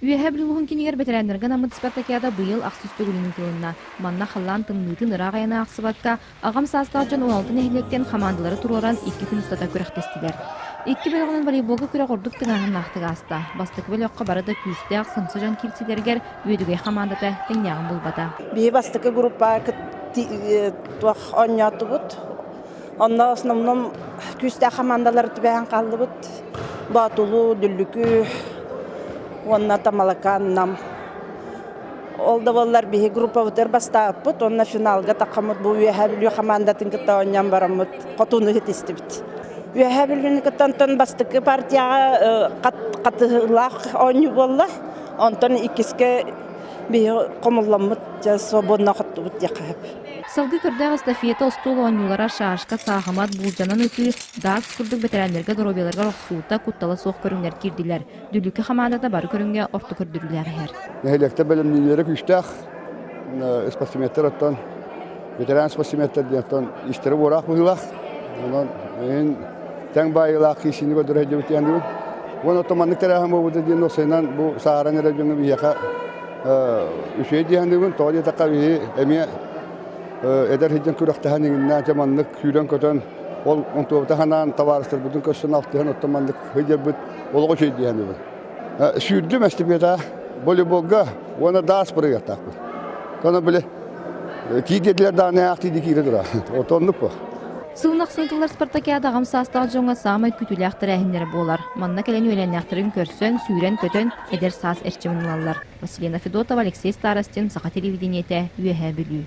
Үйәһә білуғын кенегер бетерәнерген амыт спартакиада быйыл ақсүсті күлінің тылына. Манна қаллан тымнытын ырағайына ақсыбатка ағам састалжан 16 нәхілектен командалары тұроран 2 күн ұстата көріқтестілер. 2 бөлігінің волейболға күрі құрдық тыңағын нақтыға аста. Бастық бөліққа барады күсті ақ сымсы жан кирсилергер өйдіге командата теңнеғын бұлбада. Бей бастықы группа оңяты бұд. Онна основном күсті командалары түбән қалды бұд. Батулу, дүллүкі, онна тамалакан нам. Олда болар бей группа бұтыр бастап бұд. Онна финалға тақамыд бұл үйәһә білу командатын кітта оңян барамыд. Қотуны хетісті бұд. Үйәһә білуіні кіттантон бастықы партияға қатығылақ оңю болла. Онтон икіске бей қомылламыд, свободна қотты бұд яқап. Салгы көрдәг эстафета остол оңюлара шашка сағамат булжанан өтү дағыз күрдік бетерәндерге доробеларға рұқсуыта куттала соқ көріңдер кирдилер. Дүлікі хамадата бары көріңге орты көрдірілер әр. Нәхелекті бәлімділері күштәқ, спасиметтер оттан, ветеран спасиметтер дейттен істері орақ бұғылақ. Мен тәң байылақ кешіні көдір әдеу өтейінді. Оны отоманлық тәрәхім бұды дейін осайынан бұл сағаран әрәбжіңі бейеқа үшей дейінді күн, тоғыды таққа бейі әме Эдер хиджен күрәхтәһән иңнә җаманлык күрән көтән ол онтуытаһанан таварыстыр бүтән көсөн алтыһын оттоманлык хиджер бит олго шей дигән бит. Сүрдү мәстебета волейболга оны дас бер ятак. Тона биле кигедләр даны акты дикире дора. Отонлык бу. Сылнақ сынтылар спартакиада ағам састал жоңа самай күтілі ақтырәхіндері болар. Манна кәлен өйлән ақтырын көрсен, сүйрен көтен, эдер сас әрчімін алалар. Василина Федотова, Алексей Старостин, Сақа телевидениеті, үйәһә білу.